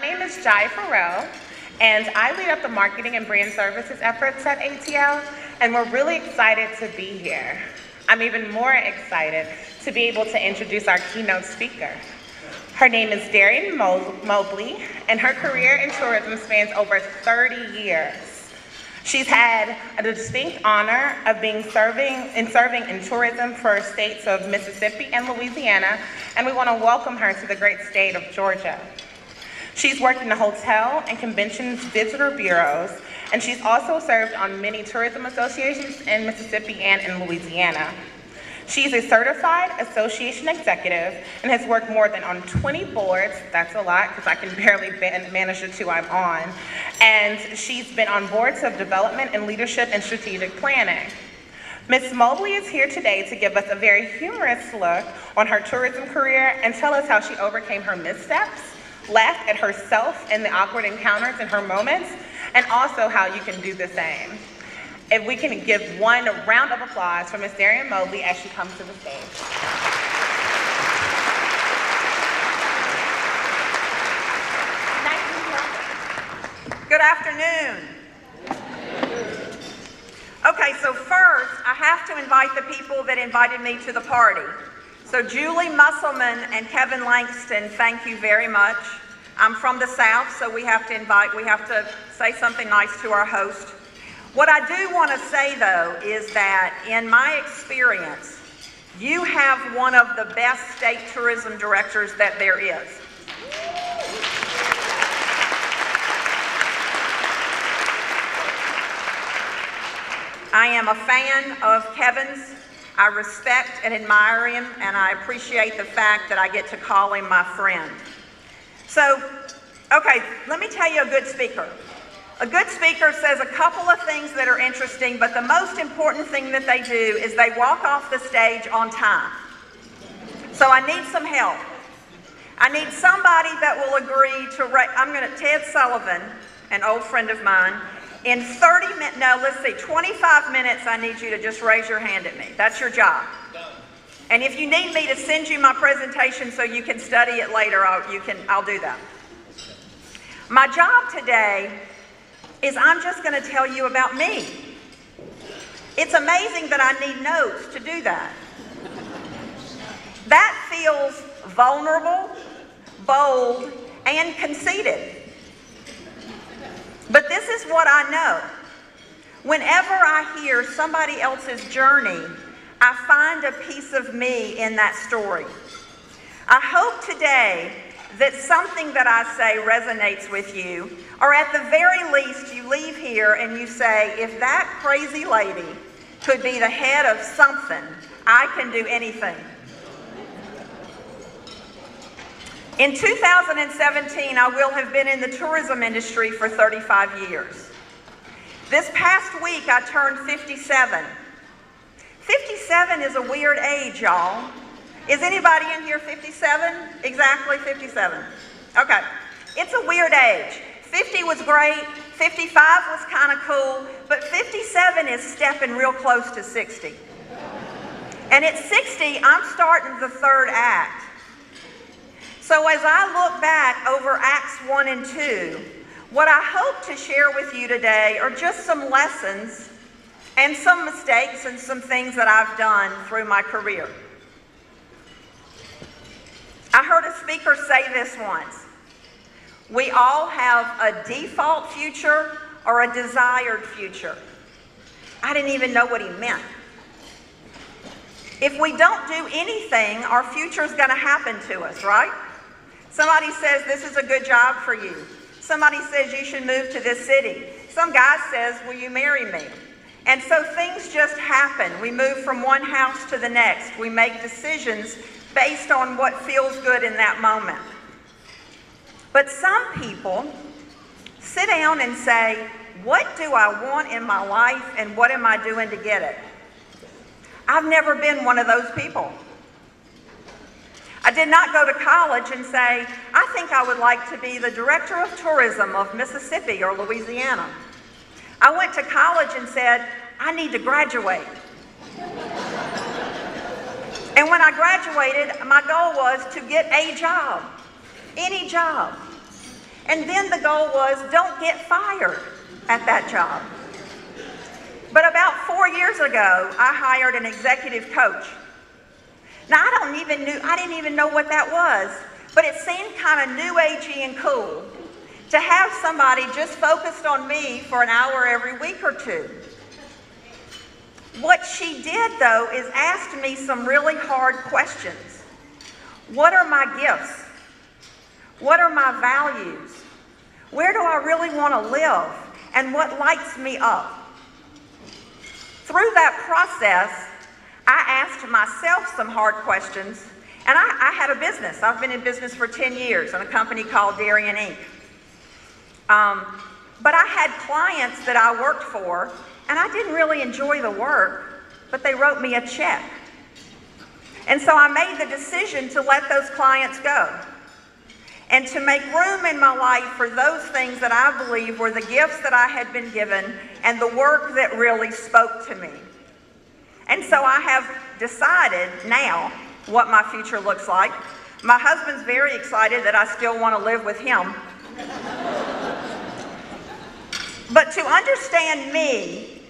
name is Jai Farrell, and I lead up the marketing and brand services efforts at ATL, and we're really excited to be here. I'm even more excited to be able to introduce our keynote speaker. Her name is Darienne Mobley, and her career in tourism spans over 30 years. She's had a distinct honor of serving in tourism for states of Mississippi and Louisiana, and we want to welcome her to the great state of Georgia. She's worked in the hotel and conventions visitor bureaus, and she's also served on many tourism associations in Mississippi and in Louisiana. She's a certified association executive and has worked more than on 20 boards. That's a lot because I can barely manage the two I'm on. And she's been on boards of development and leadership and strategic planning. Ms. Mobley is here today to give us a very humorous look on her tourism career and tell us how she overcame her missteps, laughed at herself and the awkward encounters in her moments, and also how you can do the same. If we can give one round of applause for Ms. Darienne Mobley as she comes to the stage. Good afternoon. Okay, so first, I have to invite the people that invited me to the party. So Julie Musselman and Kevin Langston, thank you very much. I'm from the South, so we have to say something nice to our host. What I do want to say, though, is that in my experience, you have one of the best state tourism directors that there is. I am a fan of Kevin's. I respect and admire him, and I appreciate the fact that I get to call him my friend. So, okay, let me tell you a good speaker. A good speaker says a couple of things that are interesting, but the most important thing that they do is they walk off the stage on time. So I need some help. I need somebody that will agree to, Ted Sullivan, an old friend of mine, in 25 minutes, I need you to just raise your hand at me. That's your job. And if you need me to send you my presentation so you can study it later, I'll do that. My job today is I'm just going to tell you about me. It's amazing that I need notes to do that. That feels vulnerable, bold, and conceited. But this is what I know. Whenever I hear somebody else's journey, I find a piece of me in that story. I hope today that something that I say resonates with you, or at the very least you leave here and you say, if that crazy lady could be the head of something, I can do anything. In 2017, I will have been in the tourism industry for 35 years. This past week, I turned 57. 57 is a weird age, y'all. Is anybody in here 57? Exactly 57. Okay. It's a weird age. 50 was great. 55 was kind of cool. But 57 is stepping real close to 60. And at 60, I'm starting the third act. So as I look back over Acts 1 and 2, what I hope to share with you today are just some lessons and some mistakes and some things that I've done through my career. I heard a speaker say this once. We all have a default future or a desired future. I didn't even know what he meant. If we don't do anything, our future is going to happen to us, right? Somebody says, this is a good job for you. Somebody says you should move to this city. Some guy says, will you marry me? And so things just happen. We move from one house to the next. We make decisions based on what feels good in that moment. But some people sit down and say, what do I want in my life and what am I doing to get it? I've never been one of those people. I did not go to college and say, I think I would like to be the director of tourism of Mississippi or Louisiana. I went to college and said, I need to graduate. And when I graduated, my goal was to get a job, any job. And then the goal was, don't get fired at that job. But about 4 years ago, I hired an executive coach. Now, I didn't even know what that was, but it seemed kind of new agey and cool to have somebody just focused on me for an hour every week or two. What she did, though, is asked me some really hard questions. What are my gifts? What are my values? Where do I really want to live? And what lights me up? Through that process, I asked myself some hard questions, and I had a business. I've been in business for 10 years in a company called Darienne, Inc. But I had clients that I worked for, and I didn't really enjoy the work, but they wrote me a check. And so I made the decision to let those clients go and to make room in my life for those things that I believe were the gifts that I had been given and the work that really spoke to me. And so I have decided now what my future looks like. My husband's very excited that I still want to live with him. But to understand me,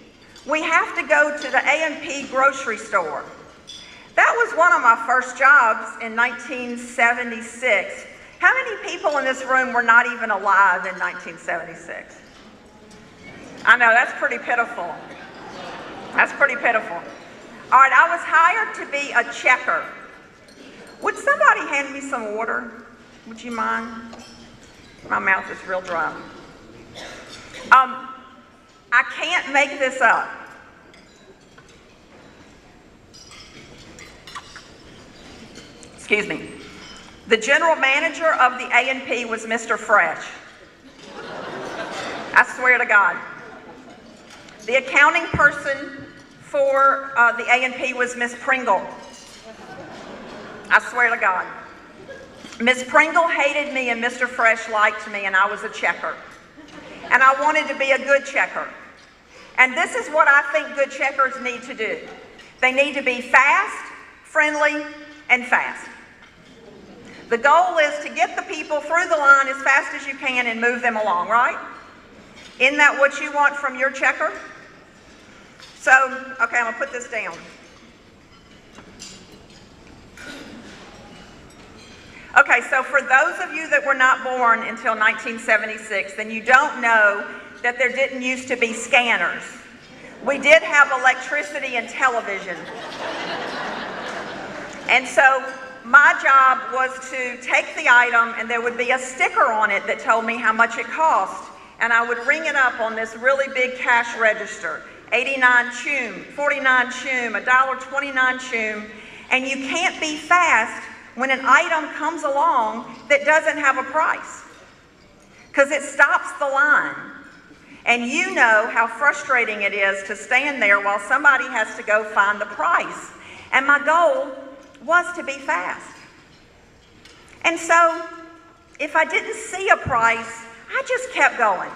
we have to go to the A&P grocery store. That was one of my first jobs in 1976. How many people in this room were not even alive in 1976? I know, that's pretty pitiful. That's pretty pitiful. All right, I was hired to be a checker. Would somebody hand me some water? Would you mind? My mouth is real dry. I can't make this up. Excuse me. The general manager of the A&P was Mr. Fresh. I swear to God. The accounting person for the A&P was Miss Pringle. I swear to God. Miss Pringle hated me and Mr. Fresh liked me, and I was a checker. And I wanted to be a good checker. And this is what I think good checkers need to do. They need to be fast, friendly, and fast. The goal is to get the people through the line as fast as you can and move them along, right? Isn't that what you want from your checker? So, okay, I'm going to put this down. Okay, so for those of you that were not born until 1976, then you don't know that there didn't used to be scanners. We did have electricity and television. And so my job was to take the item, and there would be a sticker on it that told me how much it cost. And I would ring it up on this really big cash register, 89 choom, 49 choom, $1.29 choom. And you can't be fast when an item comes along that doesn't have a price, because it stops the line. And you know how frustrating it is to stand there while somebody has to go find the price. And my goal was to be fast. And so if I didn't see a price, I just kept going.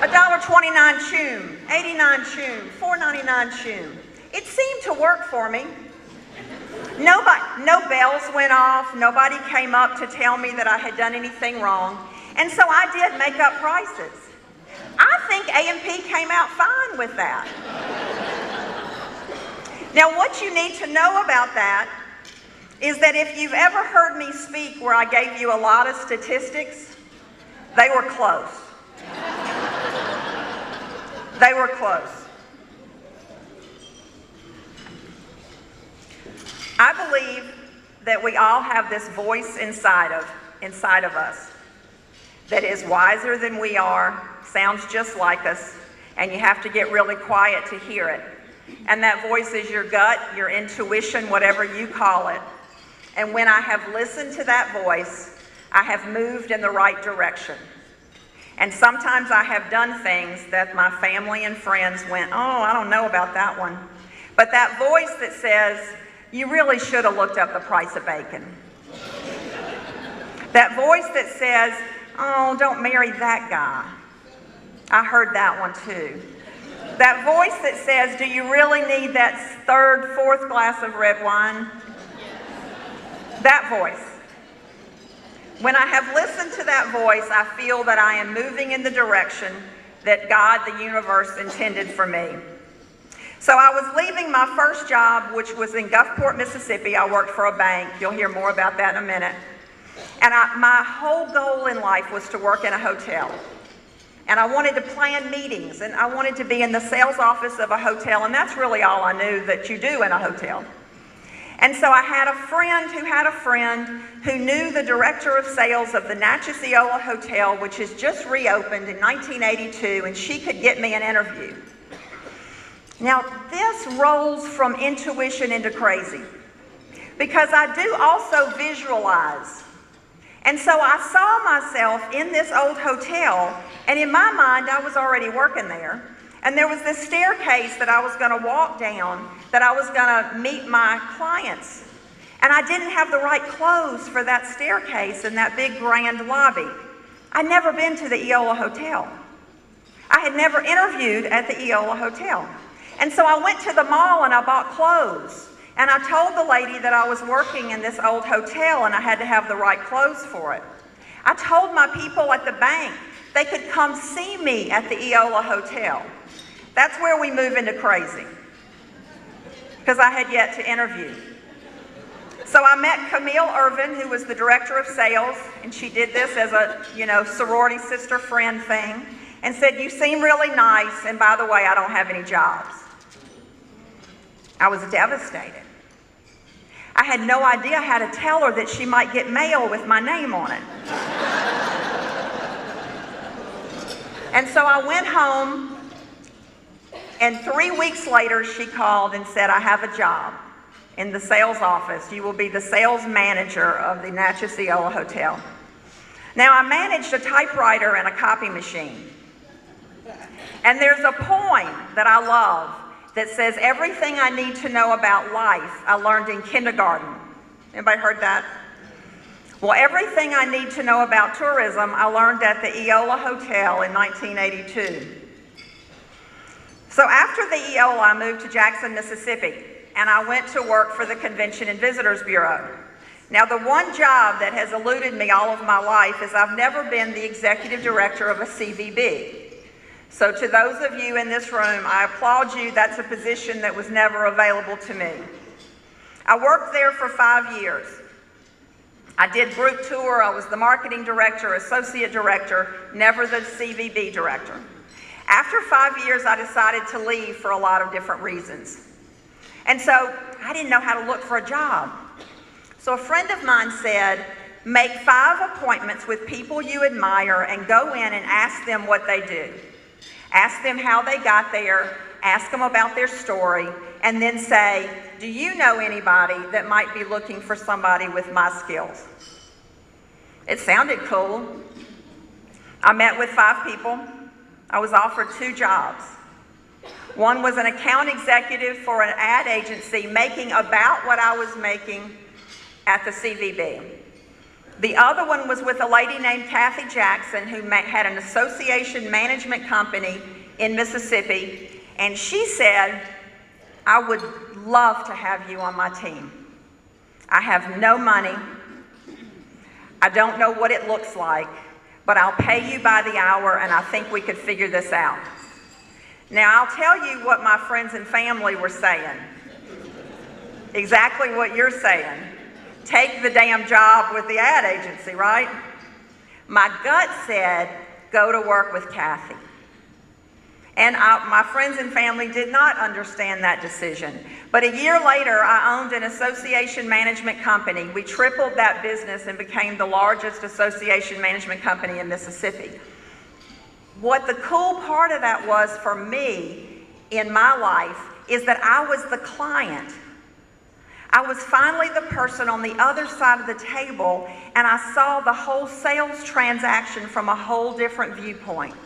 $1.29 choom, 89 choom, $4.99 choom. It seemed to work for me. No bells went off. Nobody came up to tell me that I had done anything wrong. And so I did make up prices. I think A&P came out fine with that. Now, what you need to know about that is that if you've ever heard me speak where I gave you a lot of statistics, they were close. They were close. I believe that we all have this voice inside of us that is wiser than we are, sounds just like us, and you have to get really quiet to hear it. And that voice is your gut, your intuition, whatever you call it. And when I have listened to that voice, I have moved in the right direction. And sometimes I have done things that my family and friends went, oh, I don't know about that one. But that voice that says, you really should have looked up the price of bacon. That voice that says, oh, don't marry that guy. I heard that one too. That voice that says, do you really need that third, fourth glass of red wine? That voice. When I have listened to that voice, I feel that I am moving in the direction that God, the universe, intended for me. So I was leaving my first job, which was in Gulfport, Mississippi. I worked for a bank. You'll hear more about that in a minute. And my whole goal in life was to work in a hotel. And I wanted to plan meetings, and I wanted to be in the sales office of a hotel, and that's really all I knew that you do in a hotel. And so I had a friend who knew the director of sales of the Natchez Eola Hotel, which has just reopened in 1982, and she could get me an interview. Now, this rolls from intuition into crazy, because I do also visualize. And so I saw myself in this old hotel, and in my mind, I was already working there. And there was this staircase that I was going to walk down, that I was going to meet my clients. And I didn't have the right clothes for that staircase in that big grand lobby. I'd never been to the Eola Hotel. I had never interviewed at the Eola Hotel. And so I went to the mall and I bought clothes. And I told the lady that I was working in this old hotel and I had to have the right clothes for it. I told my people at the bank they could come see me at the Eola Hotel. That's where we move into crazy, because I had yet to interview. So I met Camille Irvin, who was the director of sales, and she did this as a, sorority sister friend thing, and said, "You seem really nice, and by the way, I don't have any jobs." I was devastated. I had no idea how to tell her that she might get mail with my name on it. And so I went home, and 3 weeks later, she called and said, "I have a job in the sales office. You will be the sales manager of the Natchez Eola Hotel." Now, I managed a typewriter and a copy machine. And there's a poem that I love that says, "Everything I need to know about life, I learned in kindergarten." Anybody heard that? Well, everything I need to know about tourism, I learned at the Eola Hotel in 1982. So after the Eola, I moved to Jackson, Mississippi, and I went to work for the Convention and Visitors Bureau. Now, the one job that has eluded me all of my life is I've never been the executive director of a CVB. So to those of you in this room, I applaud you. That's a position that was never available to me. I worked there for 5 years. I did group tour. I was the marketing director, associate director, never the CVB director. After 5 years, I decided to leave for a lot of different reasons. And so I didn't know how to look for a job. So a friend of mine said, "Make 5 appointments with people you admire and go in and ask them what they do. Ask them how they got there, ask them about their story, and then say, 'Do you know anybody that might be looking for somebody with my skills?'" It sounded cool. I met with 5 people. I was offered 2 jobs. One was an account executive for an ad agency making about what I was making at the CVB. The other one was with a lady named Kathy Jackson, who had an association management company in Mississippi, and she said, "I would love to have you on my team. I have no money. I don't know what it looks like, but I'll pay you by the hour, and I think we could figure this out." Now, I'll tell you what my friends and family were saying. Exactly what you're saying. Take the damn job with the ad agency, right? My gut said, go to work with Kathy. And my friends and family did not understand that decision. But a year later, I owned an association management company. We tripled that business and became the largest association management company in Mississippi. What the cool part of that was for me in my life is that I was the client. I was finally the person on the other side of the table, and I saw the whole sales transaction from a whole different viewpoint.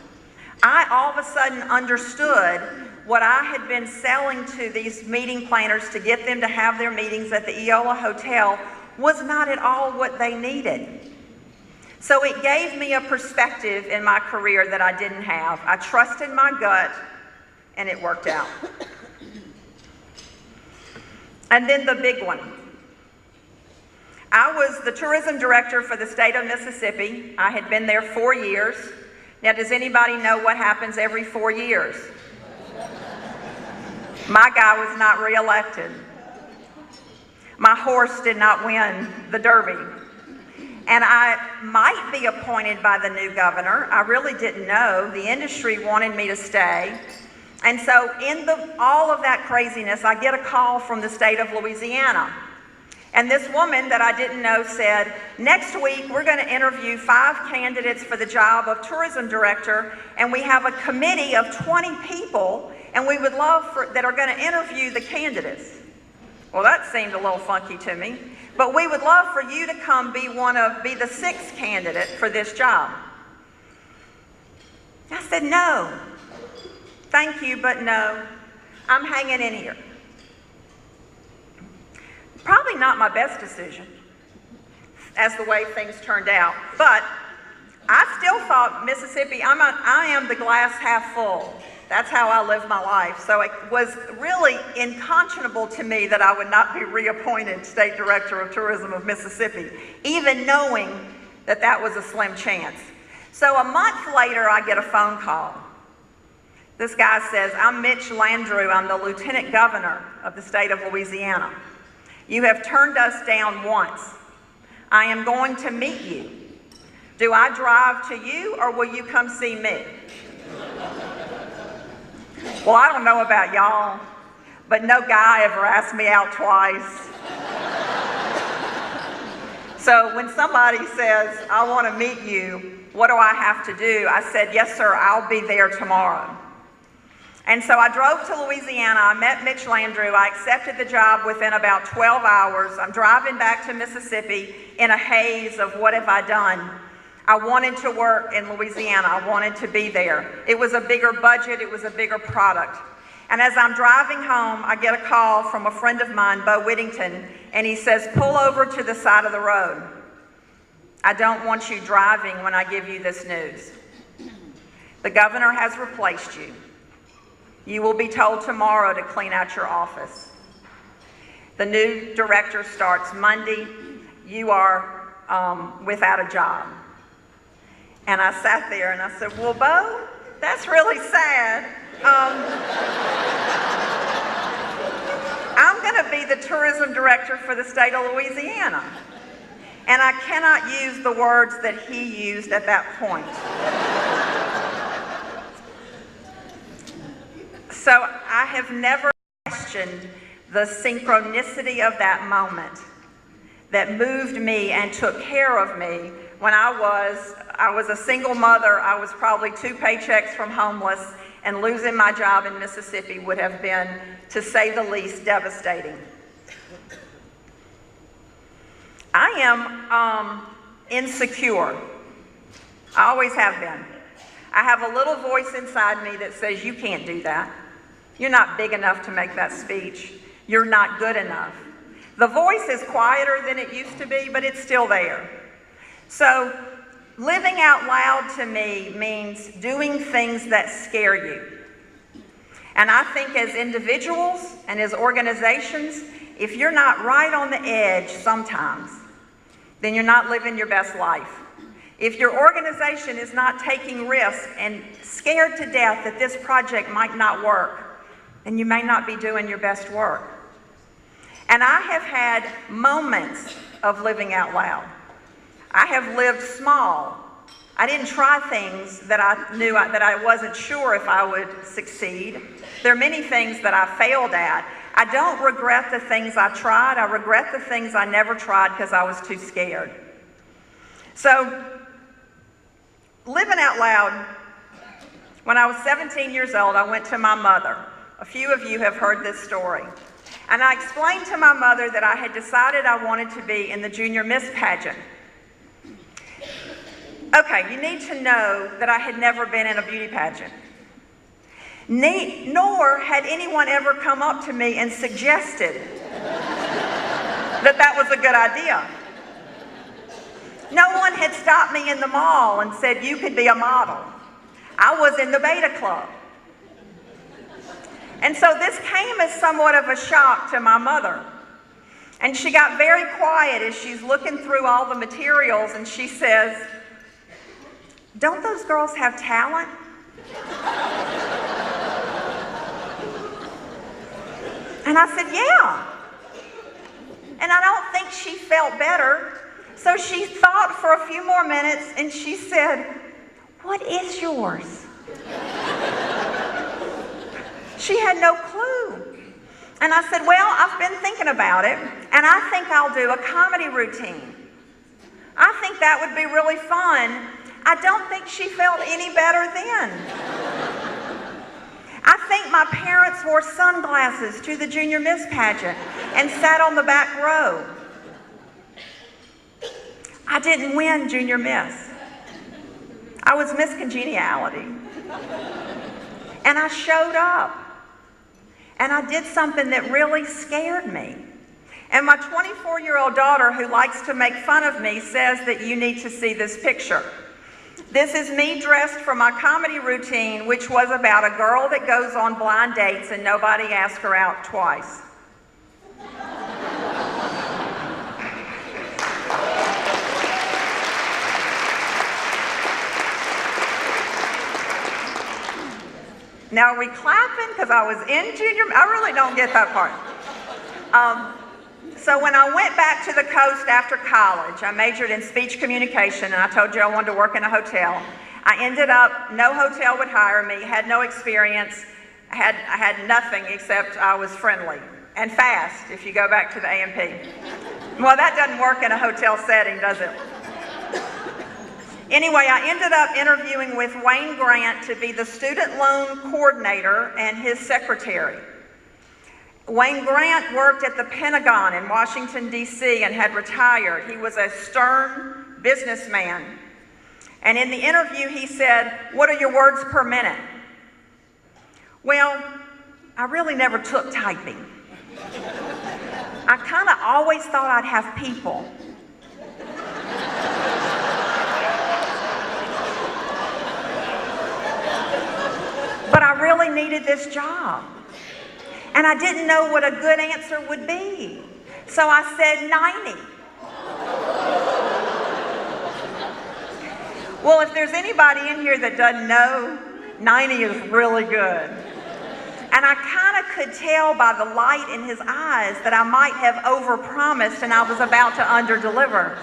I all of a sudden understood what I had been selling to these meeting planners to get them to have their meetings at the Eola Hotel was not at all what they needed. So it gave me a perspective in my career that I didn't have. I trusted my gut, and it worked out. And then the big one. I was the tourism director for the state of Mississippi. I had been there 4 years. Now, does anybody know what happens every 4 years? My guy was not reelected. My horse did not win the Derby. And I might be appointed by the new governor. I really didn't know. The industry wanted me to stay. And so in all of that craziness, I get a call from the state of Louisiana. And this woman that I didn't know said, next week we're going to interview 5 candidates for the job of tourism director, and we have a committee of 20 people, and we would love that are going to interview the candidates. Well, that seemed a little funky to me, but we would love for you to come be the 6th candidate for this job. I said, no, thank you, but no, I'm hanging in here. Probably not my best decision as the way things turned out, but I still thought Mississippi, I am the glass half full. That's how I live my life. So it was really unconscionable to me that I would not be reappointed State Director of Tourism of Mississippi, even knowing that that was a slim chance. So a month later, I get a phone call. This guy says, I'm Mitch Landrieu. I'm the Lieutenant Governor of the state of Louisiana. You have turned us down once. I am going to meet you. Do I drive to you, or will you come see me? Well, I don't know about y'all, but no guy ever asked me out twice. So when somebody says, I want to meet you, what do I have to do? I said, yes, sir, I'll be there tomorrow. And so I drove to Louisiana. I met Mitch Landrieu. I accepted the job within about 12 hours. I'm driving back to Mississippi in a haze of what have I done. I wanted to work in Louisiana. I wanted to be there. It was a bigger budget. It was a bigger product. And as I'm driving home, I get a call from a friend of mine, Bo Whittington, and he says, pull over to the side of the road. I don't want you driving when I give you this news. The governor has replaced you. You will be told tomorrow to clean out your office. The new director starts Monday. You are without a job. And I sat there and I said, well, Bo, that's really sad. I'm going to be the tourism director for the state of Louisiana. And I cannot use the words that he used at that point. So I have never questioned the synchronicity of that moment that moved me and took care of me when I was a single mother. I was probably 2 paychecks from homeless, and losing my job in Mississippi would have been, to say the least, devastating. I am insecure. I always have been. I have a little voice inside me that says, you can't do that. You're not big enough to make that speech. You're not good enough. The voice is quieter than it used to be, but it's still there. So living out loud to me means doing things that scare you. And I think as individuals and as organizations, if you're not right on the edge sometimes, then you're not living your best life. If your organization is not taking risks and scared to death that this project might not work, then you may not be doing your best work. And I have had moments of living out loud. I have lived small. I didn't try things that I knew that I wasn't sure if I would succeed. There are many things that I failed at. I don't regret the things I tried. I regret the things I never tried because I was too scared. So, living out loud, when I was 17 years old, I went to my mother. A few of you have heard this story. And I explained to my mother that I had decided I wanted to be in the Junior Miss pageant. Okay, you need to know that I had never been in a beauty pageant. Nor had anyone ever come up to me and suggested that that was a good idea. No one had stopped me in the mall and said, you could be a model. I was in the beta club. And so this came as somewhat of a shock to my mother. And she got very quiet as she's looking through all the materials, and she says, "Don't those girls have talent?" And I said, "Yeah." And I don't think she felt better. So she thought for a few more minutes, and she said, "What is yours?" She had no clue. And I said, "Well, I've been thinking about it, and I think I'll do a comedy routine. I think that would be really fun." I don't think she felt any better then. I think my parents wore sunglasses to the Junior Miss pageant and sat on the back row. I didn't win Junior Miss. I was Miss Congeniality. And I showed up. And I did something that really scared me. And my 24-year-old daughter, who likes to make fun of me, says that you need to see this picture. This is me dressed for my comedy routine, which was about a girl that goes on blind dates and nobody asks her out twice. Now, are we clapping because I was in junior? I really don't get that part. So when I went back to the coast after college, I majored in speech communication, and I told you I wanted to work in a hotel. I ended up, no hotel would hire me, had no experience, I had nothing except I was friendly and fast, if you go back to the A&P. Well, that doesn't work in a hotel setting, does it? Anyway, I ended up interviewing with Wayne Grant to be the student loan coordinator and his secretary. Wayne Grant worked at the Pentagon in Washington, D.C. and had retired. He was a stern businessman. And in the interview, he said, "What are your words per minute?" Well, I really never took typing. I kind of always thought I'd have people. But I really needed this job. And I didn't know what a good answer would be. So I said 90. Well, if there's anybody in here that doesn't know, 90 is really good. And I kind of could tell by the light in his eyes that I might have overpromised and I was about to underdeliver.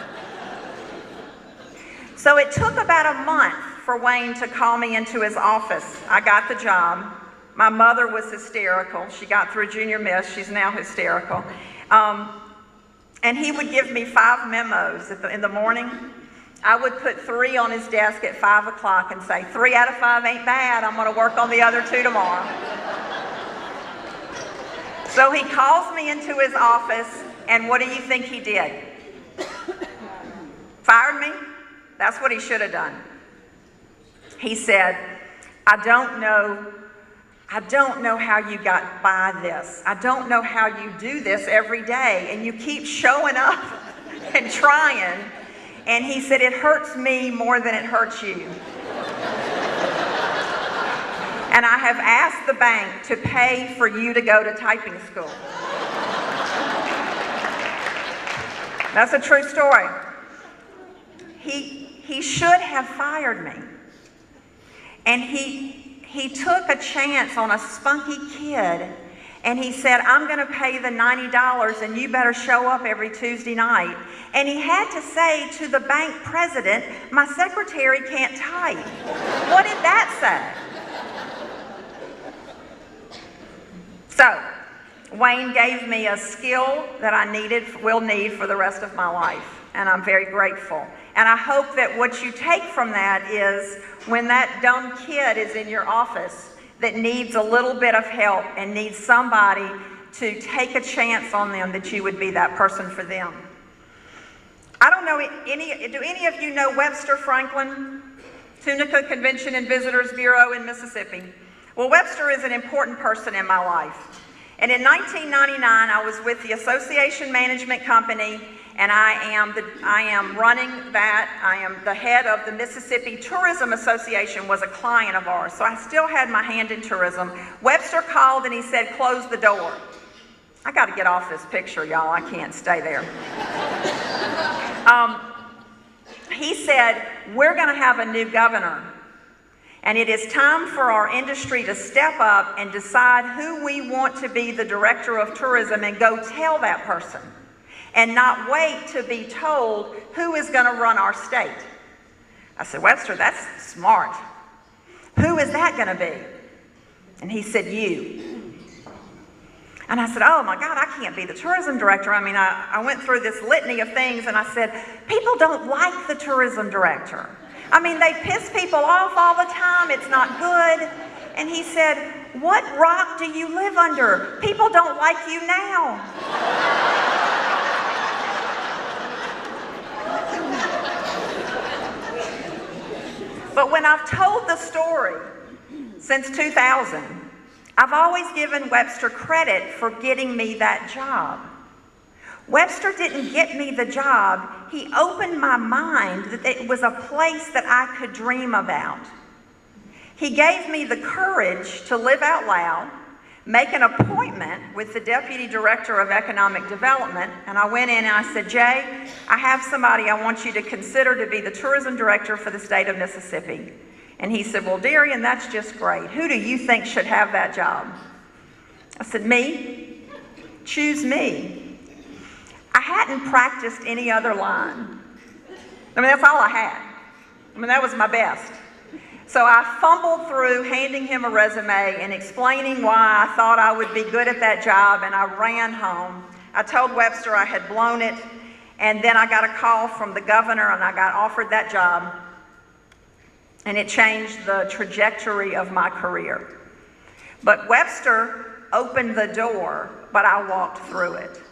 So it took about a month for Wayne to call me into his office. I got the job. My mother was hysterical. She got through Junior Miss. She's now hysterical. And he would give me 5 memos in the morning. I would put 3 on his desk at 5 o'clock and say, 3 out of 5 ain't bad. I'm going to work on the other 2 tomorrow. So he calls me into his office, and what do you think he did? Fired me? That's what he should have done. He said, I don't know how you got by this. I don't know how you do this every day, and you keep showing up and trying. And he said, it hurts me more than it hurts you. And I have asked the bank to pay for you to go to typing school. That's a true story. He should have fired me. And he took a chance on a spunky kid, and he said, I'm going to pay the $90 and you better show up every Tuesday night. And he had to say to the bank president, my secretary can't type. What did that say? So, Wayne gave me a skill that I will need for the rest of my life, and I'm very grateful. And I hope that what you take from that is when that dumb kid is in your office that needs a little bit of help and needs somebody to take a chance on them, that you would be that person for them. I don't know, do any of you know Webster Franklin, Tunica Convention and Visitors Bureau in Mississippi? Well, Webster is an important person in my life. And in 1999, I was with the Association Management Company, and I am running that. I am the head of the Mississippi Tourism Association, was a client of ours. So I still had my hand in tourism. Webster called and he said, close the door. I got to get off this picture, y'all. I can't stay there. He said, we're going to have a new governor, and it is time for our industry to step up and decide who we want to be the director of tourism and go tell that person and not wait to be told who is going to run our state. I said, Webster, that's smart. Who is that going to be? And he said, you. And I said, oh my God, I can't be the tourism director. I mean, I went through this litany of things, and I said, people don't like the tourism director. I mean, they piss people off all the time. It's not good. And he said, what rock do you live under? People don't like you now. But when I've told the story since 2000, I've always given Webster credit for getting me that job. Webster didn't get me the job. He opened my mind that it was a place that I could dream about. He gave me the courage to live out loud, make an appointment with the Deputy Director of Economic Development, and I went in and I said, Jay, I have somebody I want you to consider to be the tourism director for the state of Mississippi. And he said, well, Darienne, that's just great. Who do you think should have that job? I said, me. Choose me. I hadn't practiced any other line. I mean, that's all I had. I mean, that was my best. So I fumbled through handing him a resume and explaining why I thought I would be good at that job, and I ran home. I told Webster I had blown it, and then I got a call from the governor, and I got offered that job. And it changed the trajectory of my career. But Webster opened the door, but I walked through it.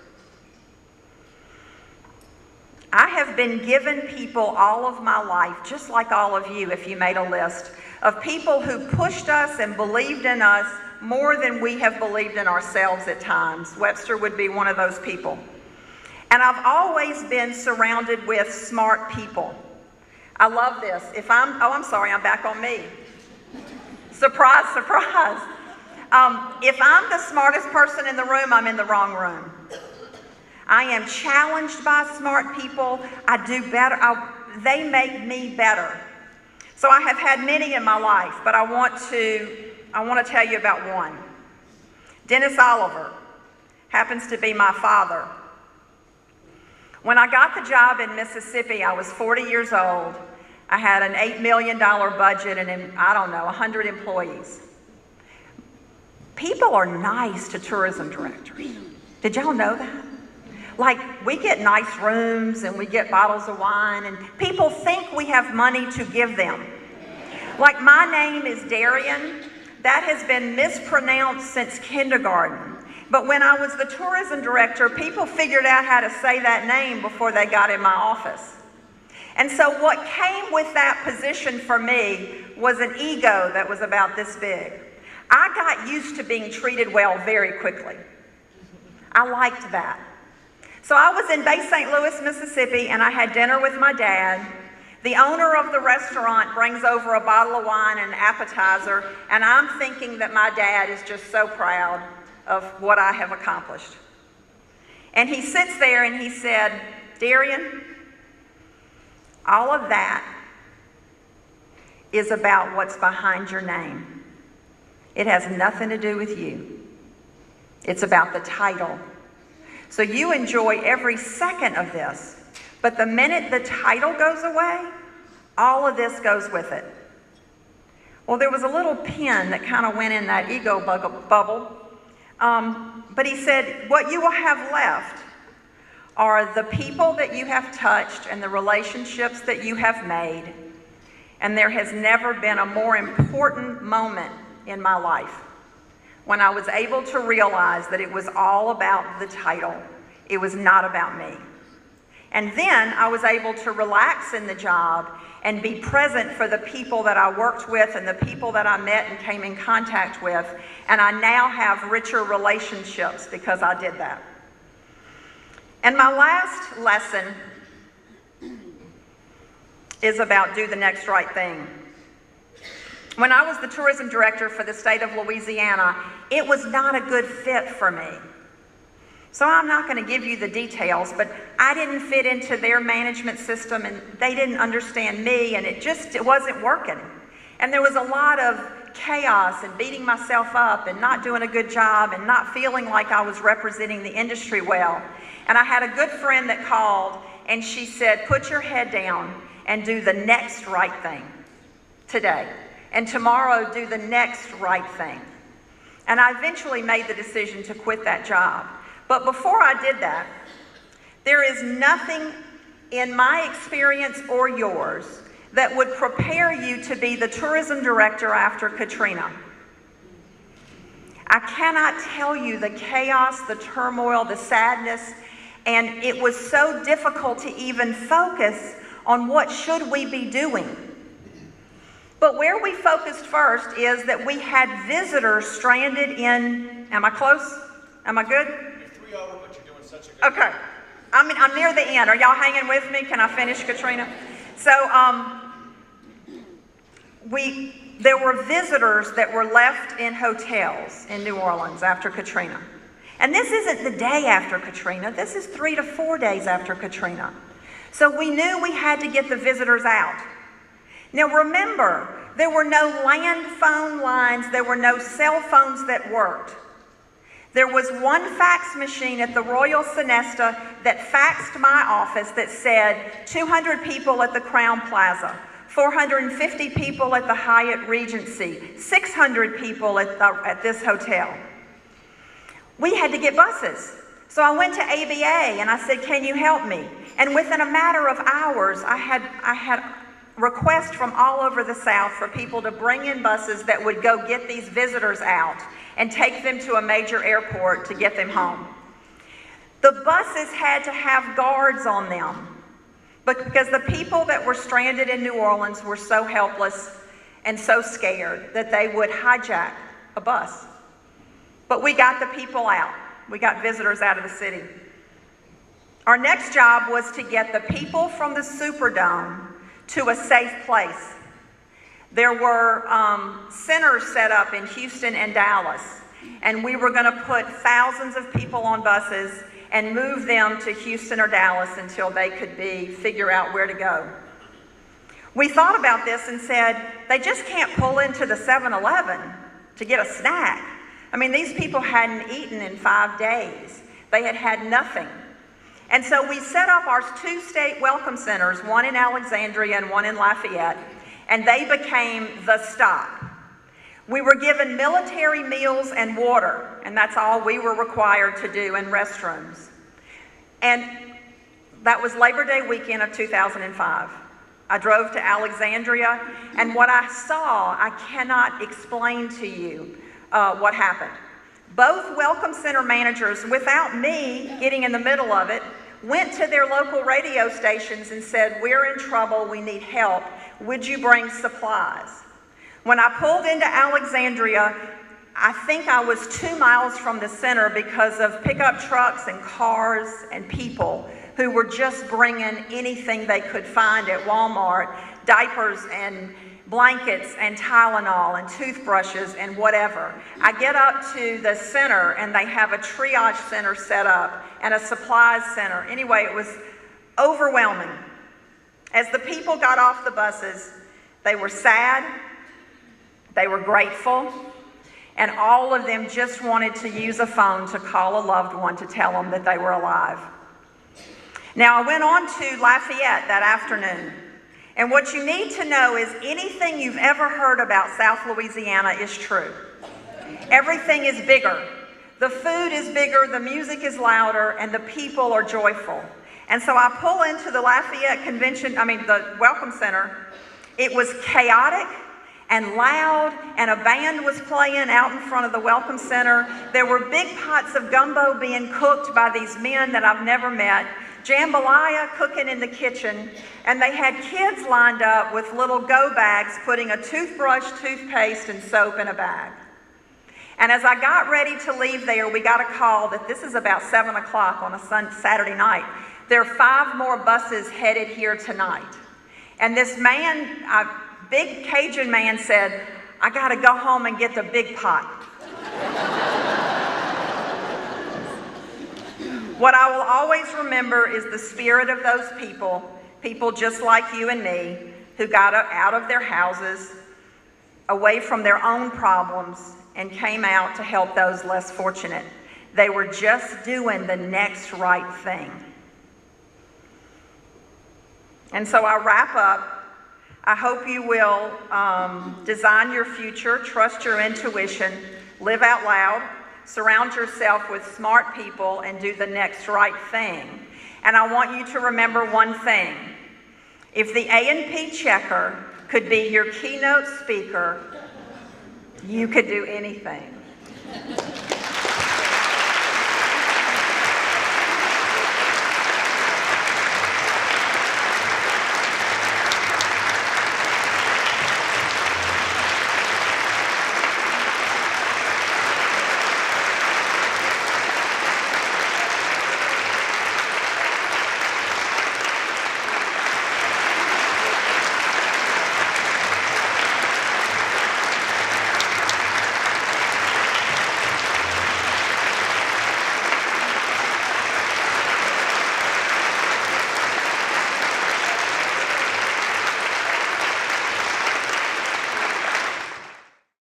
I have been given people all of my life, just like all of you, if you made a list, of people who pushed us and believed in us more than we have believed in ourselves at times. Webster would be one of those people. And I've always been surrounded with smart people. I love this. I'm sorry, I'm back on me. Surprise, surprise. If I'm the smartest person in the room, I'm in the wrong room. I am challenged by smart people. I do better. They make me better. So I have had many in my life, but I want to tell you about one. Dennis Oliver happens to be my father. When I got the job in Mississippi, I was 40 years old. I had an $8 million budget and, 100 employees. People are nice to tourism directors. Did y'all know that? Like, we get nice rooms and we get bottles of wine, and people think we have money to give them. Like, my name is Darienne. That has been mispronounced since kindergarten. But when I was the tourism director, people figured out how to say that name before they got in my office. And so what came with that position for me was an ego that was about this big. I got used to being treated well very quickly. I liked that. So I was in Bay St. Louis, Mississippi, and I had dinner with my dad. The owner of the restaurant brings over a bottle of wine and an appetizer, and I'm thinking that my dad is just so proud of what I have accomplished. And he sits there and he said, Darienne, all of that is about what's behind your name. It has nothing to do with you. It's about the title. So you enjoy every second of this, but the minute the title goes away, all of this goes with it. Well, there was a little pin that kind of went in that ego bubble. But he said, what you will have left are the people that you have touched and the relationships that you have made. And there has never been a more important moment in my life when I was able to realize that it was all about the title. It was not about me. And then I was able to relax in the job and be present for the people that I worked with and the people that I met and came in contact with. And I now have richer relationships because I did that. And my last lesson is about do the next right thing. When I was the tourism director for the state of Louisiana, it was not a good fit for me. So I'm not going to give you the details, but I didn't fit into their management system, and they didn't understand me, and it wasn't working. And there was a lot of chaos and beating myself up and not doing a good job and not feeling like I was representing the industry well. And I had a good friend that called, and she said, put your head down and do the next right thing today. And tomorrow, do the next right thing. And I eventually made the decision to quit that job. But before I did that, there is nothing in my experience or yours that would prepare you to be the tourism director after Katrina. I cannot tell you the chaos, the turmoil, the sadness, and it was so difficult to even focus on what should we be doing. But where we focused first is that we had visitors stranded in, am I close? Am I good? You're 3 over, but you're doing such a good Okay. I'm near the end. Are y'all hanging with me? Can I finish, Katrina? So, there were visitors that were left in hotels in New Orleans after Katrina. And this isn't the day after Katrina. This is 3 to 4 days after Katrina. So we knew we had to get the visitors out. Now remember, there were no land phone lines. There were no cell phones that worked. There was one fax machine at the Royal Sonesta that faxed my office that said 200 people at the Crown Plaza, 450 people at the Hyatt Regency, 600 people at this hotel. We had to get buses. So I went to ABA and I said, can you help me? And within a matter of hours, I had requests from all over the South for people to bring in buses that would go get these visitors out and take them to a major airport to get them home. The buses had to have guards on them because the people that were stranded in New Orleans were so helpless and so scared that they would hijack a bus. But we got the people out. We got visitors out of the city. Our next job was to get the people from the Superdome to a safe place. There were centers set up in Houston and Dallas, and we were going to put thousands of people on buses and move them to Houston or Dallas until they could figure out where to go. We thought about this and said, they just can't pull into the 7-Eleven to get a snack. I mean, these people hadn't eaten in 5 days. They had had nothing. And so we set up our 2 state welcome centers, one in Alexandria and one in Lafayette, and they became the stop. We were given military meals and water, and that's all we were required to do, in restrooms. And that was Labor Day weekend of 2005. I drove to Alexandria, and what I saw, I cannot explain to you what happened. Both welcome center managers, without me getting in the middle of it, went to their local radio stations and said, we're in trouble, we need help, would you bring supplies? When I pulled into Alexandria, I think I was 2 miles from the center because of pickup trucks and cars and people who were just bringing anything they could find at Walmart, diapers and blankets and Tylenol and toothbrushes and whatever. I get up to the center and they have a triage center set up and a supplies center. Anyway, it was overwhelming. As the people got off the buses, they were sad, they were grateful, and all of them just wanted to use a phone to call a loved one to tell them that they were alive. Now, I went on to Lafayette that afternoon. And what you need to know is anything you've ever heard about South Louisiana is true. Everything is bigger. The food is bigger, the music is louder, and the people are joyful. And so I pull into the Lafayette the Welcome Center. It was chaotic and loud, and a band was playing out in front of the Welcome Center. There were big pots of gumbo being cooked by these men that I've never met. Jambalaya cooking in the kitchen, and they had kids lined up with little go bags putting a toothbrush, toothpaste, and soap in a bag. And as I got ready to leave there, we got a call that this is about 7 o'clock on a Saturday night. There are 5 more buses headed here tonight. And this man, a big Cajun man, said, I gotta go home and get the big pot. What I will always remember is the spirit of those people just like you and me, who got out of their houses, away from their own problems, and came out to help those less fortunate. They were just doing the next right thing. And so I wrap up. I hope you will design your future, trust your intuition, live out loud, surround yourself with smart people, and do the next right thing. And I want you to remember one thing. If the A&P checker could be your keynote speaker, you could do anything.